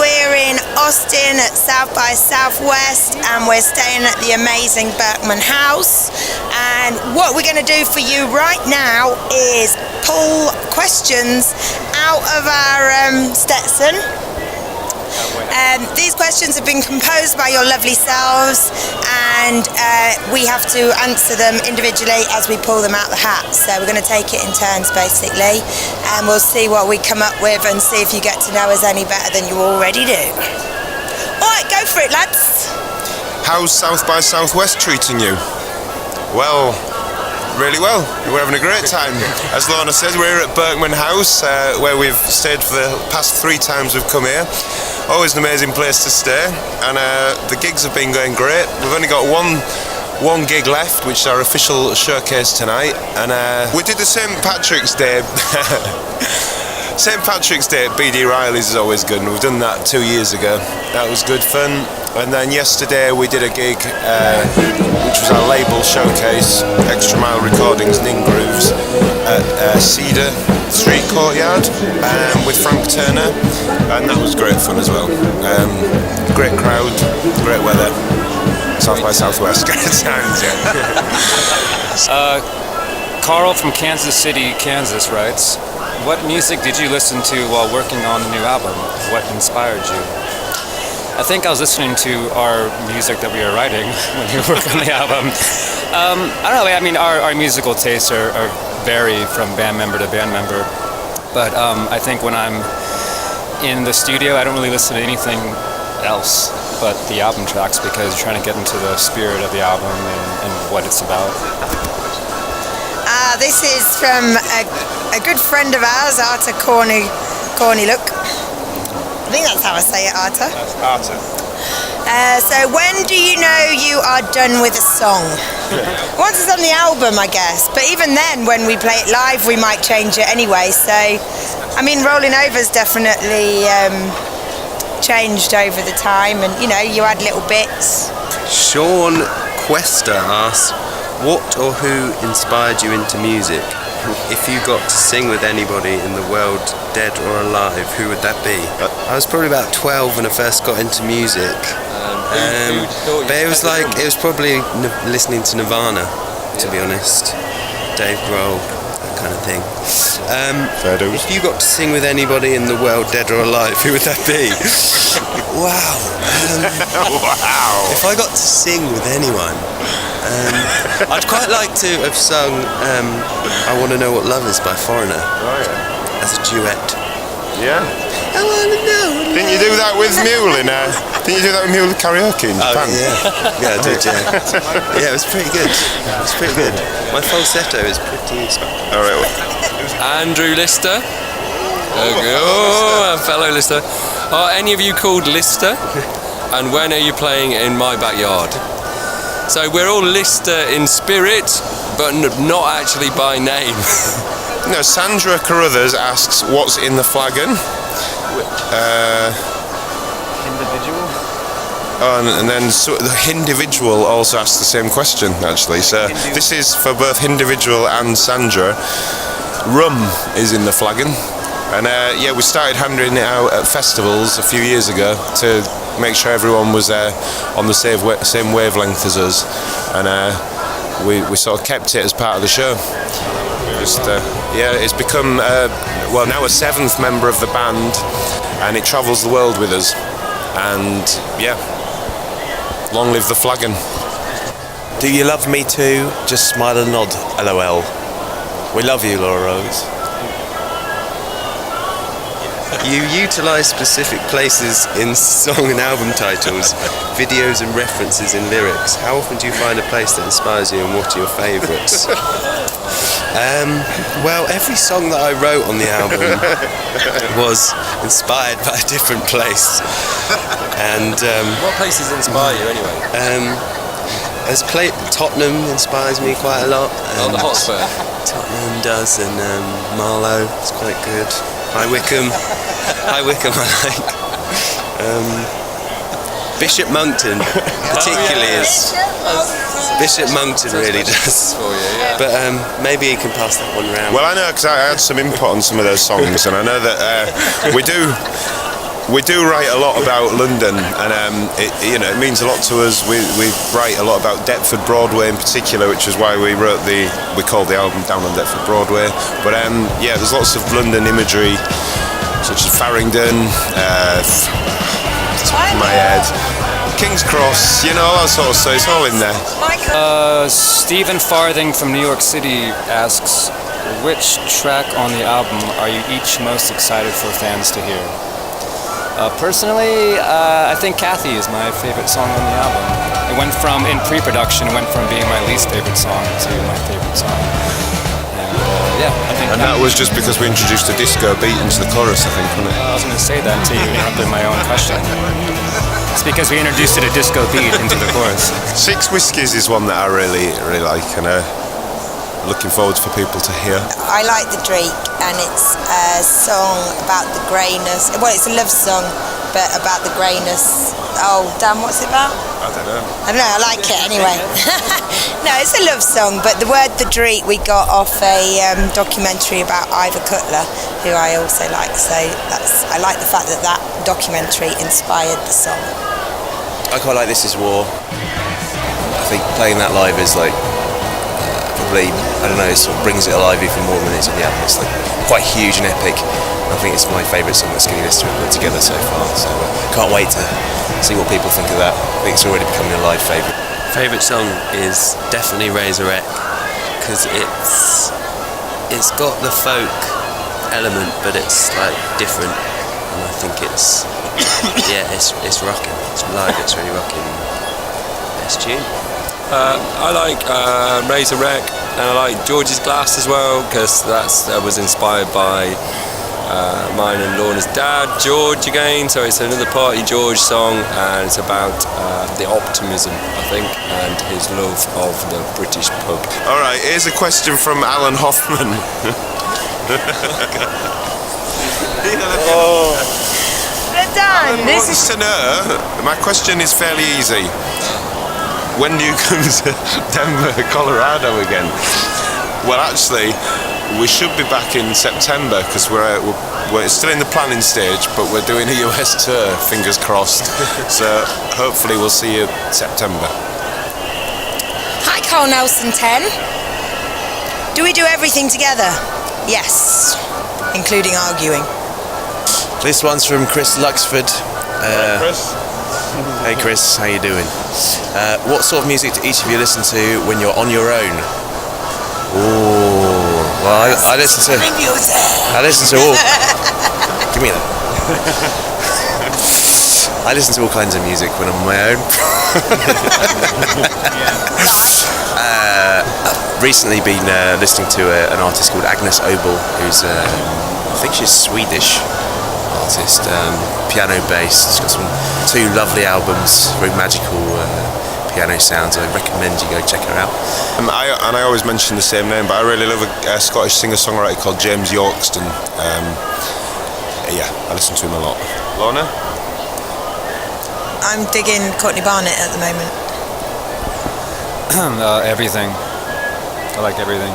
we're in Austin at South by Southwest, and we're staying at the amazing Berkman House. And what we're going to do for you right now is pull questions out of our Stetson. These questions have been composed by your lovely selves, and we have to answer them individually as we pull them out the hat. So we're going to take it in turns basically, and we'll see what we come up with and see if you get to know us any better than you already do. Alright, go for it, lads. How's South by Southwest treating you? Well, really well. We're having a great time. As Lorna says, we're at Berkman House, where we've stayed for the past 3 times we've come here. Always an amazing place to stay, and the gigs have been going great. We've only got one gig left, which is our official showcase tonight, and we did the St. Patrick's Day. St. Patrick's Day at BD Riley's is always good, and we've done that 2 years ago. That was good fun. And then yesterday we did a gig which was our label showcase, Extra Mile Recordings and In Grooves, at Cedar Street Courtyard with Frank Turner, and that was great fun as well. Great crowd, great weather. South by Southwest, great times, yeah. Carl from Kansas City, Kansas writes, what music did you listen to while working on the new album? What inspired you? I think I was listening to our music that we were writing when we work on the album. I don't know, I mean, our musical tastes are vary from band member to band member, but I think when I'm in the studio, I don't really listen to anything else but the album tracks, because you're trying to get into the spirit of the album and what it's about. This is from a good friend of ours, Arta Corny Look. I think that's how I say it, Arta. That's Arta. So when do you know you are done with a song? Once it's on the album, I guess. But even then, when we play it live, we might change it anyway. So, I mean, Rolling Over's definitely changed over the time, and, you know, you add little bits. Sean Quester asks, what or who inspired you into music? If you got to sing with anybody in the world, dead or alive, who would that be? I was probably about 12 when I first got into music. But it was probably listening to Nirvana, to be honest. Dave Grohl, that kind of thing. If you got to sing with anybody in the world, dead or alive, who would that be? Wow. Wow. If I got to sing with anyone, I'd quite like to have sung I Want to Know What Love Is by Foreigner as a duet. Yeah. I want to know what love. Didn't you do that with Mule didn't you do that with Mule karaoke in Japan? Yeah, I did, yeah. Yeah, it was pretty good. My falsetto is pretty spectacular. All right. Andrew Lister. Oh, a fellow Lister. Are any of you called Lister? And when are you playing in my backyard? So we're all Lister in spirit, but not actually by name. No, Sandra Carruthers asks, what's in the flagon? Individual? Oh, and then the Hindividual also asks the same question, actually. So this is for both Hindividual and Sandra. Rum is in the flagon. And yeah, we started handing it out at festivals a few years ago to make sure everyone was on the same wavelength as us. And we sort of kept it as part of the show. Yeah, it's become, well, now a 7th member of the band, and it travels the world with us. And yeah, long live the flagon. Do you love me too? Just smile and nod, LOL. We love you, Laura Rose. You utilise specific places in song and album titles, videos and references in lyrics. How often do you find a place that inspires you, and what are your favourites? Well, every song that I wrote on the album was inspired by a different place. And What places inspire you anyway? Tottenham inspires me quite a lot. The Hotspur. Tottenham does, and Marlow is quite good. High Wycombe I like. Bishop Monkton particularly is. Bishop Monkton really does. But maybe you can pass that one round. Well, I know, because I had some input on some of those songs, and I know that we We do write a lot about London, and it means a lot to us. We write a lot about Deptford, Broadway in particular, which is why we called the album Down on Deptford Broadway. But there's lots of London imagery, such as Farringdon, top of my head, King's Cross, all that sort of stuff. It's all in there. Stephen Farthing from New York City asks, which track on the album are you each most excited for fans to hear? Personally, I think Kathy is my favorite song on the album. It went from, in pre-production, being my least favorite song to my favorite song. And I think. And that was just because we introduced a disco beat into the chorus, I think, wasn't it? I was going to say that until you interrupted my own question. It's because we introduced a disco beat into the chorus. Six Whiskies is one that I really, really like, and looking forward for people to hear. I like The Drake, and it's a song about the greyness. Well, it's a love song, but about the greyness. Oh, damn, what's it about? I don't know. I like it anyway. No, it's a love song, but the word The Drake we got off a documentary about Ivor Cutler, who I also like. So I like the fact that documentary inspired the song. I quite like This Is War. I think playing that live is like probably, I don't know, it sort of brings it alive even more than it's on the album. It's like quite huge and epic. I think it's my favourite song that Skinny Lister have put together so far. So can't wait to see what people think of that. I think it's already becoming a live favourite. Favourite song is definitely Razorek, because it's got the folk element, but it's like different, and I think it's rocking. It's live. It's really rocking. Best tune. I like Razorek, and I like George's Glass as well, because that was inspired by mine and Lorna's dad, George, again. So it's another Party George song, and it's about the optimism, I think, and his love of the British pub. All right, here's a question from Alan Hoffman. Dan, Alan wants to know. My question is fairly easy. When do you come to Denver, Colorado again? Well, actually, we should be back in September, because we're still in the planning stage, but we're doing a US tour, fingers crossed. So hopefully we'll see you September. Hi, Carl Nelson 10. Do we do everything together? Yes, including arguing. This one's from Chris Luxford. Chris? Hey Chris, how you doing? What sort of music do each of you listen to when you're on your own? Ooh, well, I listen to all. Give me that. I listen to all kinds of music when I'm on my own. Recently been listening to an artist called Agnes Obel, who's I think she's Swedish artist, piano based. She's got two lovely albums, very magical piano sounds. I recommend you go check her out. I always mention the same name, but I really love a Scottish singer-songwriter called James Yorkston. I listen to him a lot. Lorna? I'm digging Courtney Barnett at the moment. Everything. I like everything.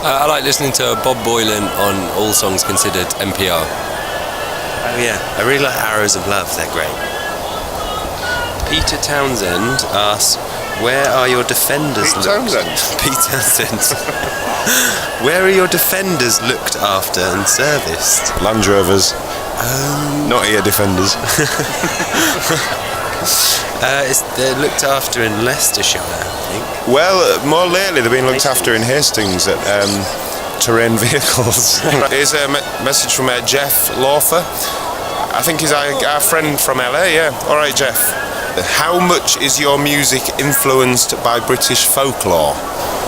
I like listening to Bob Boylan on All Songs Considered NPR. Oh yeah, I really like Arrows of Love. They're great. Peter Townsend asks, where are your defenders Pete Townsend? Pete Townsend. Where are your defenders looked after and serviced? Land Rovers. Not here defenders. They're looked after in Leicestershire, I think. Well, more lately they've been looked after in Hastings at terrain vehicles. Here's a message from Jeff Laufer. I think he's our friend from LA, yeah. Alright, Jeff. How much is your music influenced by British folklore?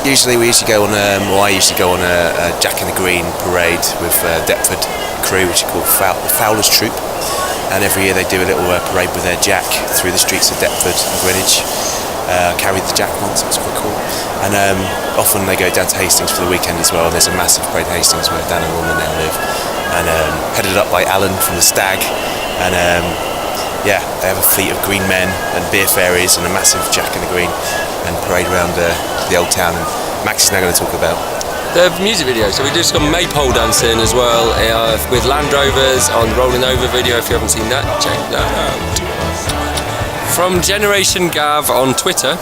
Usually we used to go on, I used to go on a Jack in the Green parade with Deptford crew, which is called the Fowler's Troop. And every year they do a little parade with their Jack through the streets of Deptford and Greenwich. Carried the Jack once, it was quite cool. And often they go down to Hastings for the weekend as well. And there's a massive parade in Hastings where Dan and Lorna now live. And headed up by Alan from the Stag. And they have a fleet of green men and beer fairies and a massive Jack in the Green and parade around the old town. And Max is now going to talk about The music video. So we just got maypole dancing as well with Land Rovers on the Rolling Over video. If you haven't seen that, check that out. From Generation Gav on Twitter,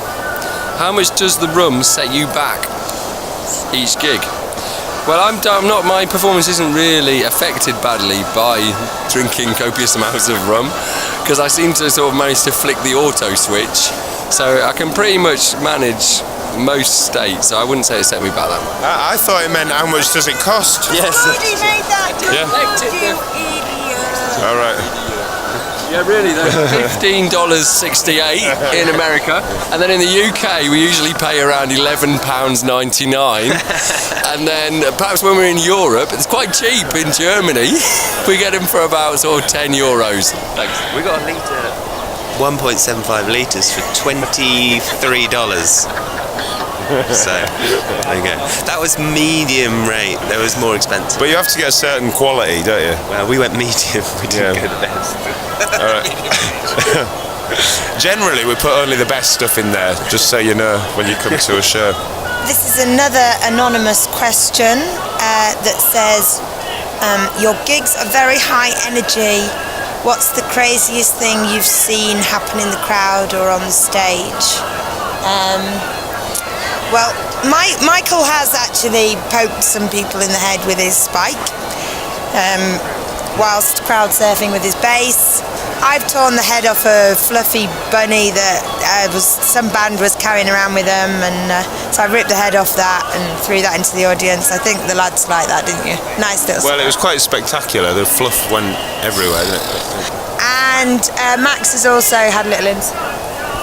how much does the rum set you back each gig? Well, I'm not. My performance isn't really affected badly by drinking copious amounts of rum, because I seem to sort of manage to flick the auto switch, so I can pretty much manage most states. So I wouldn't say it set me back that much. I thought it meant how much does it cost? Yes. Already made that. Yeah. You idiot. All right. Yeah, really, they're $15.68 in America, and then in the UK we usually pay around £11.99, and then perhaps when we're in Europe it's quite cheap. In Germany we get them for about sort of €10. Thanks. We got a litre, 1.75 litres for $23. So, there you go. That was medium rate. There was more expensive. But you have to get a certain quality, don't you? Well, we went medium. We didn't go the best. All right. Generally, we put only the best stuff in there, just so you know when you come to a show. This is another anonymous question that says, your gigs are very high energy. What's the craziest thing you've seen happen in the crowd or on the stage? Well, Michael has actually poked some people in the head with his spike, whilst crowd surfing with his bass. I've torn the head off a fluffy bunny that some band was carrying around with them, and so I ripped the head off that and threw that into the audience. I think the lads liked that, didn't you? Nice little. Well, it was quite spectacular. The fluff went everywhere, didn't it? And Max has also had a little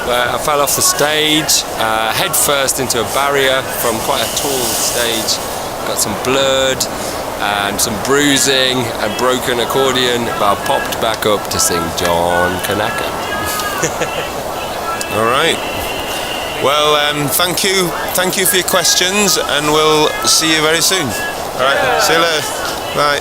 Where I fell off the stage, head first into a barrier from quite a tall stage, got some blood and some bruising and broken accordion, but I popped back up to sing John Kanaka. All right. Well, thank you for your questions, and we'll see you very soon. All right. See you later. Bye.